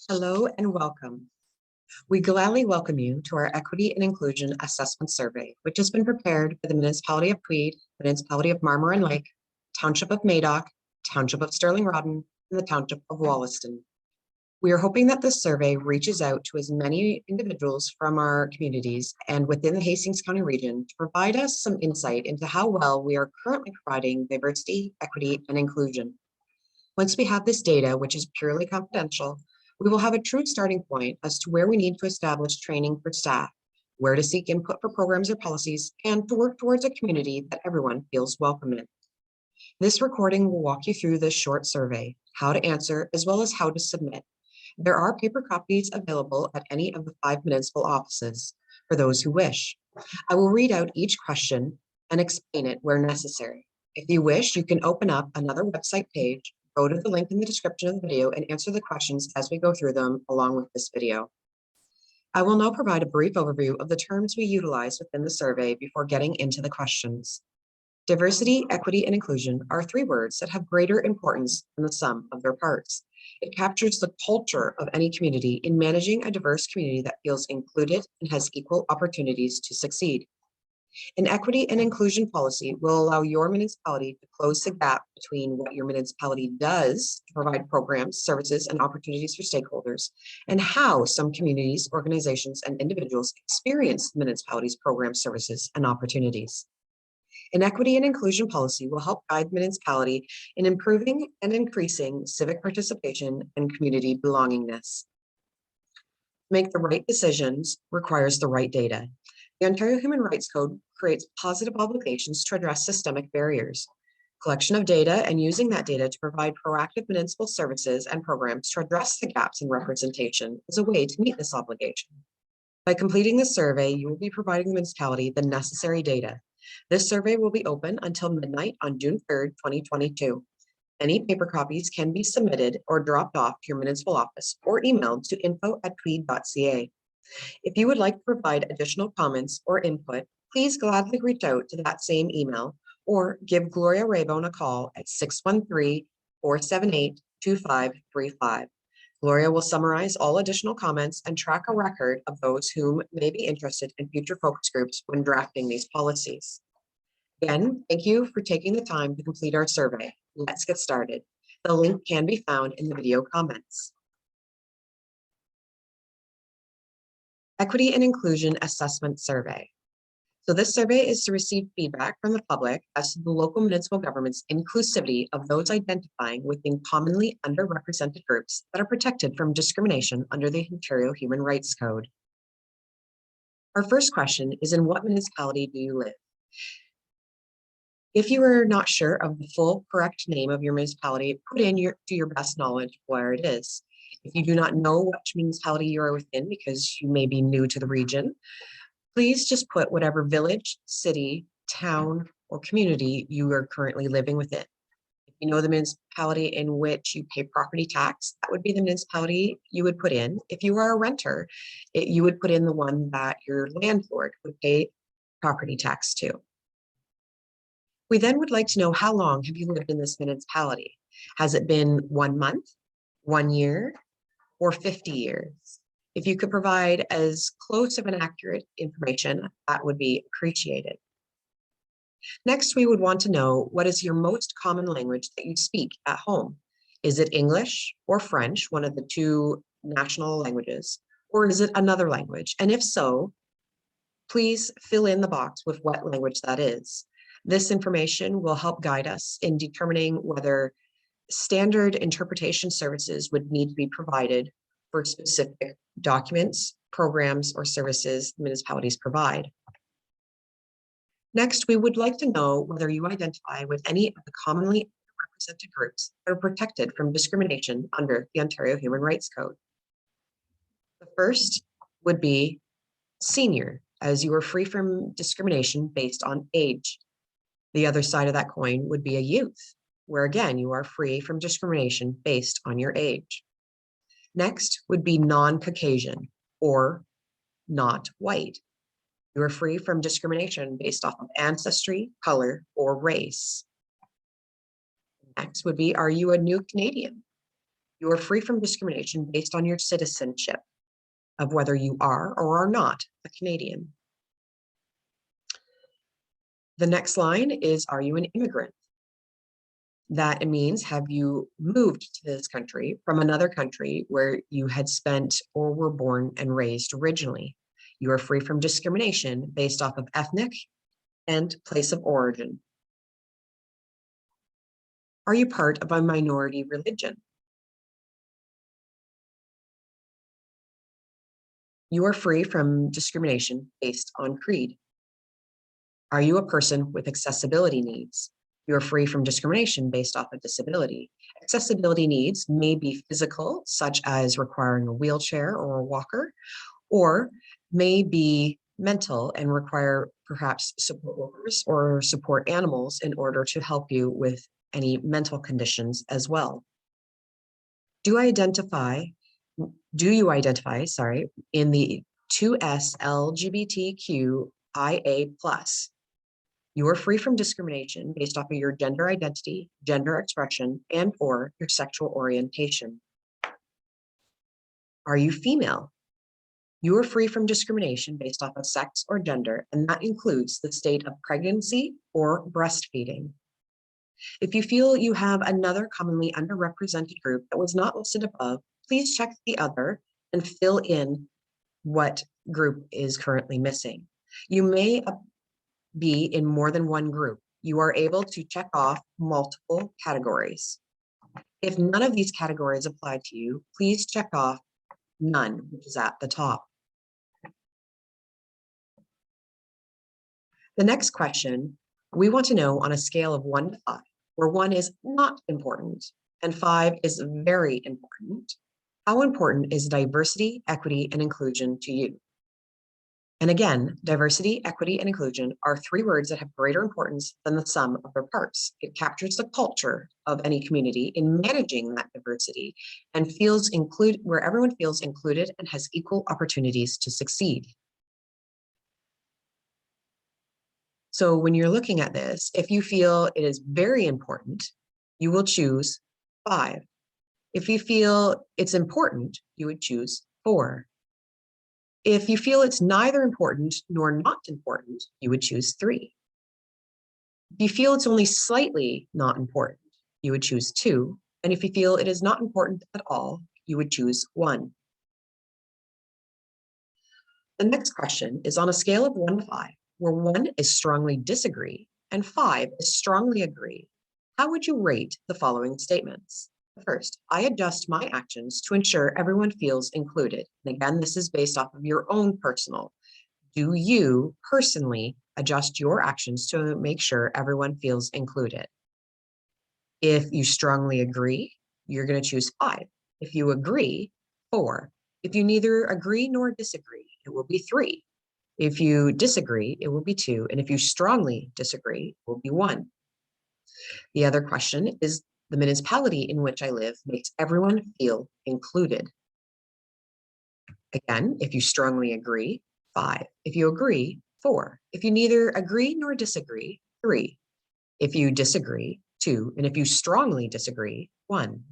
Hello and welcome. We gladly welcome you to our Equity and Inclusion Assessment Survey, which has been prepared by the Municipality of Tweed, Municipality of Marmora and Lake, Township of Madoc, Township of Sterling Rodden, and the Township of Wollaston. We are hoping that this survey reaches out to as many individuals from our communities and within the Hastings County region to provide us some insight into how well we are currently providing diversity, equity, and inclusion. Once we have this data, which is purely confidential, we will have a true starting point as to where we need to establish training for staff, where to seek input for programs or policies, and to work towards a community that everyone feels welcome in. This recording will walk you through this short survey, how to answer, as well as how to submit. There are paper copies available at any of the 5 municipal offices for those who wish. I will read out each question and explain it where necessary. If you wish, you can open up another website page, go to the link in the description of the video and answer the questions as we go through them along with this video. I will now provide a brief overview of the terms we utilize within the survey before getting into the questions. Diversity, equity, and inclusion are 3 words that have greater importance than the sum of their parts. It captures the culture of any community in managing a diverse community that feels included and has equal opportunities to succeed. An equity and inclusion policy will allow your municipality to close the gap between what your municipality does to provide programs, services, and opportunities for stakeholders, and how some communities, organizations, and individuals experience the municipality's programs, services, and opportunities. An equity and inclusion policy will help guide the municipality in improving and increasing civic participation and community belongingness. To make the right decisions requires the right data. The Ontario Human Rights Code creates positive obligations to address systemic barriers. Collection of data and using that data to provide proactive municipal services and programs to address the gaps in representation is a way to meet this obligation. By completing the survey, you will be providing the municipality the necessary data. This survey will be open until midnight on June 3rd, 2022. Any paper copies can be submitted or dropped off to your municipal office or emailed to info@tweed.ca. If you would like to provide additional comments or input, please gladly reach out to that same email or give Gloria Raybone a call at 613-478-2535. Gloria will summarize all additional comments and track a record of those whom may be interested in future focus groups when drafting these policies. Again, thank you for taking the time to complete our survey. Let's get started. The link can be found in the video comments. Equity and Inclusion Assessment Survey. So this survey is to receive feedback from the public as to the local municipal government's inclusivity of those identifying within commonly underrepresented groups that are protected from discrimination under the Ontario Human Rights Code. Our first question is, in what municipality do you live? If you are not sure of the full correct name of your municipality, put in to your best knowledge where it is. If you do not know which municipality you are within because you may be new to the region, please just put whatever village, city, town, or community you are currently living within. If you know the municipality in which you pay property tax, that would be the municipality you would put in. If you are a renter, you would put in the one that your landlord would pay property tax to. We then would like to know, how long have you lived in this municipality? Has it been 1 month, 1 year, or 50 years? If you could provide as close of an accurate information, that would be appreciated. Next, we would want to know, what is your most common language that you speak at home? Is it English or French, one of the 2 national languages, or is it another language? And if so, please fill in the box with what language that is. This information will help guide us in determining whether standard interpretation services would need to be provided for specific documents, programs, or services municipalities provide. Next, we would like to know whether you identify with any of the commonly represented groups that are protected from discrimination under the Ontario Human Rights Code. The first would be senior, as you are free from discrimination based on age. The other side of that coin would be a youth, where again, you are free from discrimination based on your age. Next would be non-Caucasian or not white. You are free from discrimination based off of ancestry, color, or race. Next would be, are you a new Canadian? You are free from discrimination based on your citizenship of whether you are or are not a Canadian. The next line is, are you an immigrant? That it means, have you moved to this country from another country where you had spent or were born and raised originally? You are free from discrimination based off of ethnic and place of origin. Are you part of a minority religion? You are free from discrimination based on creed. Are you a person with accessibility needs? You are free from discrimination based off of disability. Accessibility needs may be physical, such as requiring a wheelchair or a walker, or may be mental and require perhaps support workers or support animals in order to help you with any mental conditions as well. Do you identify, in the 2S LGBTQIA+. You are free from discrimination based off of your gender identity, gender expression, and or your sexual orientation. Are you female? You are free from discrimination based off of sex or gender, and that includes the state of pregnancy or breastfeeding. If you feel you have another commonly underrepresented group that was not listed above, please check the other and fill in what group is currently missing. You may be in more than one group. You are able to check off multiple categories. If none of these categories apply to you, please check off none, which is at the top. The next question, we want to know on a scale of 1 to 5, where 1 is not important and 5 is very important, how important is diversity, equity, and inclusion to you? And again, diversity, equity, and inclusion are 3 words that have greater importance than the sum of their parts. It captures the culture of any community in managing that diversity and where everyone feels included and has equal opportunities to succeed. So when you're looking at this, if you feel it is very important, you will choose 5. If you feel it's important, you would choose 4. If you feel it's neither important nor not important, you would choose 3. If you feel it's only slightly not important, you would choose 2. And if you feel it is not important at all, you would choose 1. The next question is on a scale of 1 to 5, where 1 is strongly disagree and 5 is strongly agree. How would you rate the following statements? First, I adjust my actions to ensure everyone feels included. And again, this is based off of your own personal. Do you personally adjust your actions to make sure everyone feels included? If you strongly agree, you're going to choose 5. If you agree, 4. If you neither agree nor disagree, it will be 3. If you disagree, it will be 2. And if you strongly disagree, it will be 1. The other question is, the municipality in which I live makes everyone feel included. Again, if you strongly agree, 5. If you agree, 4. If you neither agree nor disagree, 3. If you disagree, 2. And if you strongly disagree, 1.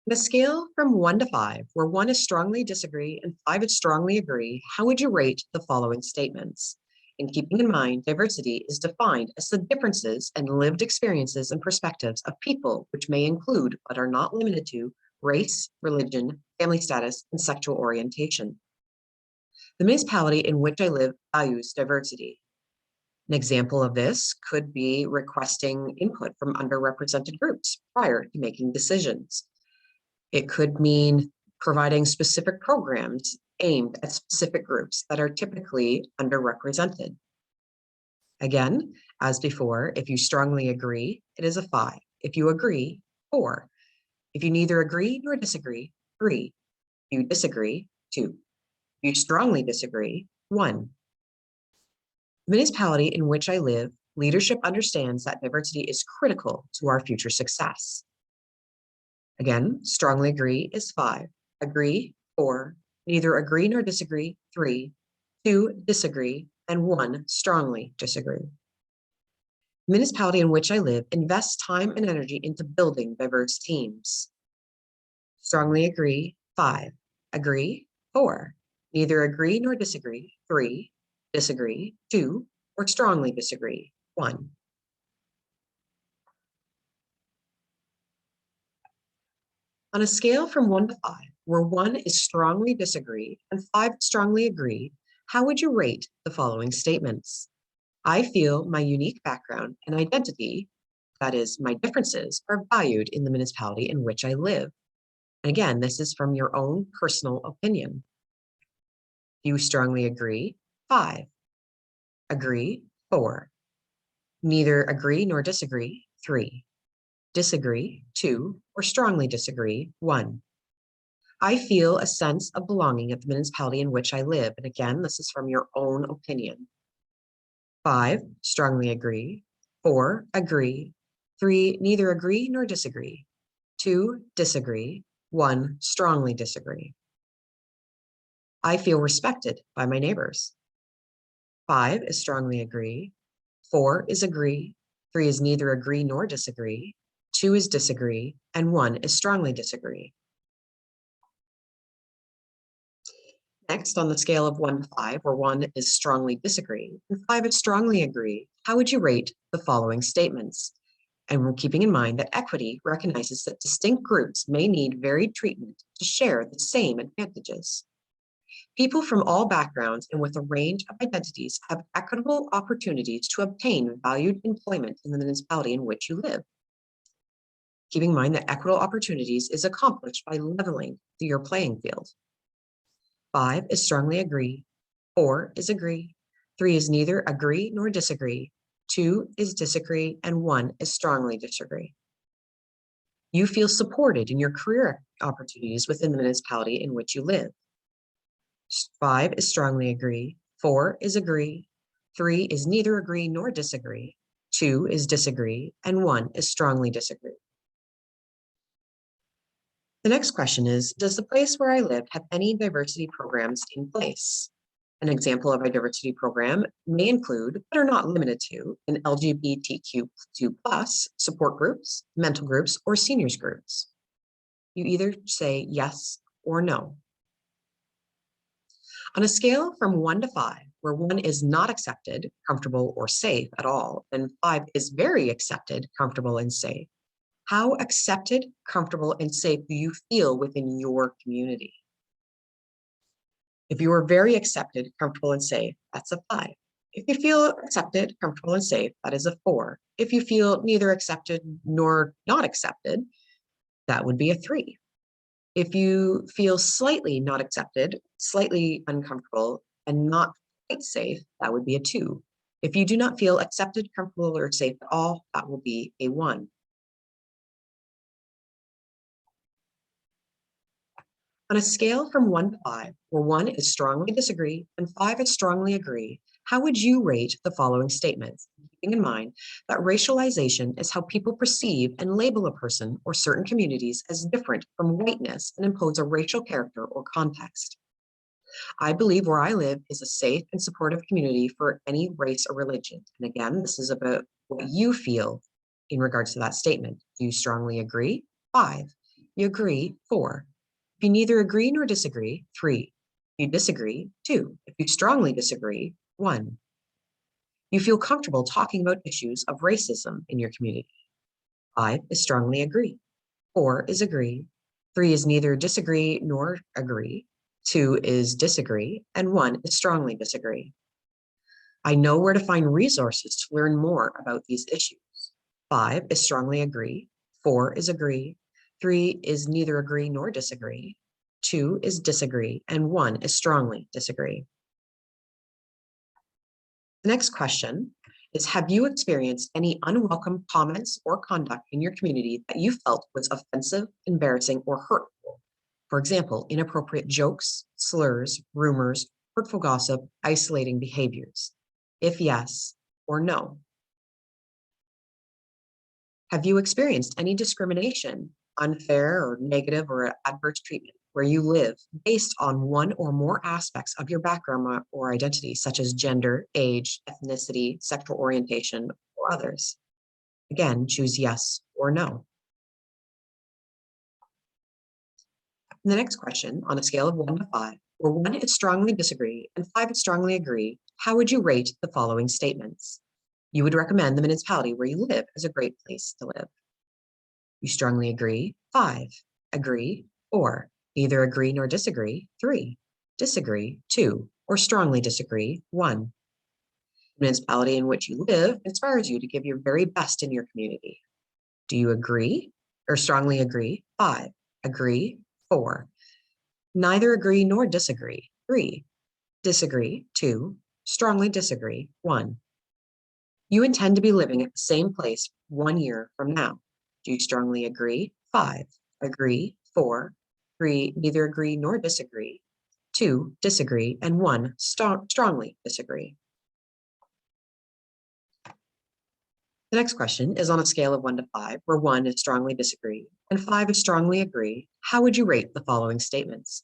On a scale from 1 to 5, where 1 is strongly disagree and 5 is strongly agree, how would you rate the following statements? And keeping in mind, diversity is defined as the differences and lived experiences and perspectives of people, which may include, but are not limited to, race, religion, family status, and sexual orientation. The municipality in which I live values diversity. An example of this could be requesting input from underrepresented groups prior to making decisions. It could mean providing specific programs aimed at specific groups that are typically underrepresented. Again, as before, if you strongly agree, it is a 5. If you agree, 4. If you neither agree nor disagree, 3. If you disagree, 2. If you strongly disagree, 1. The municipality in which I live, leadership understands that diversity is critical to our future success. Again, strongly agree is 5. Agree, 4. Neither agree nor disagree, 3. 2 disagree, and 1 strongly disagree. Municipality in which I live invests time and energy into building diverse teams. Strongly agree, 5. Agree, 4. Neither agree nor disagree, 3. Disagree, 2. Or strongly disagree, 1. On a scale from 1 to 5, where 1 is strongly disagree and 5 strongly agree, how would you rate the following statements? I feel my unique background and identity, that is, my differences, are valued in the municipality in which I live. And again, this is from your own personal opinion. You strongly agree, 5. Agree, 4. Neither agree nor disagree, 3. Disagree, 2. Or strongly disagree, 1. I feel a sense of belonging at the municipality in which I live. And again, this is from your own opinion. 5, strongly agree. 4, agree. 3, neither agree nor disagree. 2, disagree. 1, strongly disagree. I feel respected by my neighbors. 5 is strongly agree. 4 is agree. 3 is neither agree nor disagree. 2 is disagree. And 1 is strongly disagree. Next, on the scale of 1 to 5, where 1 is strongly disagree and 5 is strongly agree, how would you rate the following statements? And we're keeping in mind that equity recognizes that distinct groups may need varied treatment to share the same advantages. People from all backgrounds and with a range of identities have equitable opportunities to obtain valued employment in the municipality in which you live. Keeping in mind that equitable opportunities is accomplished by leveling your playing field. 5 is strongly agree. 4 is agree. 3 is neither agree nor disagree. 2 is disagree. And 1 is strongly disagree. You feel supported in your career opportunities within the municipality in which you live. 5 is strongly agree. 4 is agree. 3 is neither agree nor disagree. 2 is disagree. And 1 is strongly disagree. The next question is, does the place where I live have any diversity programs in place? An example of a diversity program may include, but are not limited to, an LGBTQ2+ support groups, mental groups, or seniors groups. You either say yes or no. On a scale from 1 to 5, where 1 is not accepted, comfortable, or safe at all, and 5 is very accepted, comfortable, and safe, how accepted, comfortable, and safe do you feel within your community? If you are very accepted, comfortable, and safe, that's a 5. If you feel accepted, comfortable, and safe, that is a 4. If you feel neither accepted nor not accepted, that would be a 3. If you feel slightly not accepted, slightly uncomfortable, and not quite safe, that would be a 2. If you do not feel accepted, comfortable, or safe at all, that will be a 1. On a scale from 1 to 5, where 1 is strongly disagree and 5 is strongly agree, how would you rate the following statements? Keeping in mind that racialization is how people perceive and label a person or certain communities as different from whiteness and impose a racial character or context. I believe where I live is a safe and supportive community for any race or religion. And again, this is about what you feel in regards to that statement. Do you strongly agree? 5. You agree? 4. If you neither agree nor disagree, 3. If you disagree, 2. If you strongly disagree, 1. You feel comfortable talking about issues of racism in your community. 5 is strongly agree. 4 is agree. 3 is neither disagree nor agree. 2 is disagree. And 1 is strongly disagree. I know where to find resources to learn more about these issues. 5 is strongly agree. 4 is agree. 3 is neither agree nor disagree. 2 is disagree. And 1 is strongly disagree. The next question is, have you experienced any unwelcome comments or conduct in your community that you felt was offensive, embarrassing, or hurtful? For example, inappropriate jokes, slurs, rumors, hurtful gossip, isolating behaviors. If yes or no. Have you experienced any discrimination, unfair or negative or adverse treatment where you live based on one or more aspects of your background or identity, such as gender, age, ethnicity, sexual orientation, or others? Again, choose yes or no. And the next question, on a scale of 1 to 5, where 1 is strongly disagree and 5 is strongly agree, how would you rate the following statements? You would recommend the municipality where you live as a great place to live. You strongly agree, 5. Agree, 4. Neither agree nor disagree, 3. Disagree, 2. Or strongly disagree, 1. The municipality in which you live inspires you to give your very best in your community. Do you agree or strongly agree? 5. Agree, 4. Neither agree nor disagree, 3. Disagree, 2. Strongly disagree, 1. You intend to be living at the same place 1 year from now. Do you strongly agree? 5. Agree, 4. 3. Neither agree nor disagree, 2. Disagree, and 1. Strongly disagree. The next question is on a scale of 1 to 5, where 1 is strongly disagree and 5 is strongly agree. How would you rate the following statements?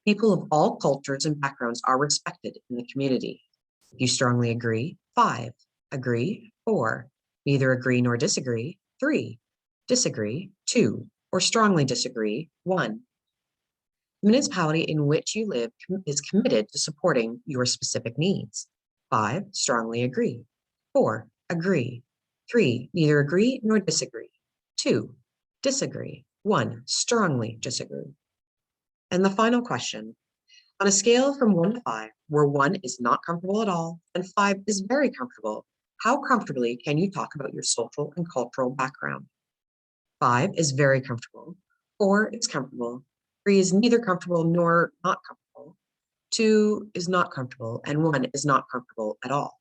People of all cultures and backgrounds are respected in the community. You strongly agree, 5. Agree, 4. Neither agree nor disagree, 3. Disagree, 2. Or strongly disagree, 1. The municipality in which you live is committed to supporting your specific needs. 5. Strongly agree. 4. Agree. 3. Neither agree nor disagree. 2. Disagree. 1. Strongly disagree. And the final question, on a scale from 1 to 5, where 1 is not comfortable at all and 5 is very comfortable, how comfortably can you talk about your social and cultural background? 5 is very comfortable, 4 is comfortable, 3 is neither comfortable nor not comfortable, 2 is not comfortable, and 1 is not comfortable at all.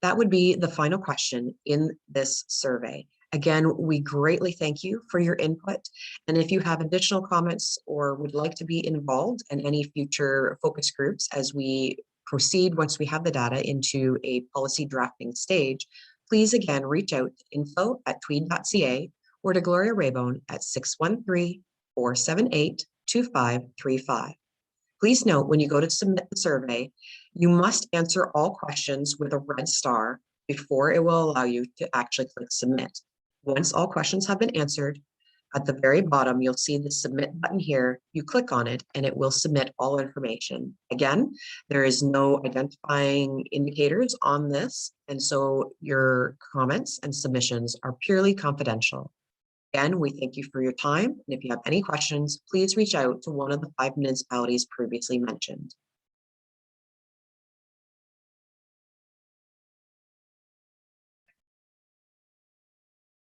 That would be the final question in this survey. Again, we greatly thank you for your input. And if you have additional comments or would like to be involved in any future focus groups as we proceed once we have the data into a policy drafting stage, please again reach out to info@tweed.ca or to Gloria Raybone at 613-478-2535. Please note when you go to submit the survey, you must answer all questions with a red star before it will allow you to actually click submit. Once all questions have been answered, at the very bottom, you'll see the submit button here. You click on it and it will submit all information. Again, there is no identifying indicators on this. And so your comments and submissions are purely confidential. Again, we thank you for your time. And if you have any questions, please reach out to one of the 5 municipalities previously mentioned.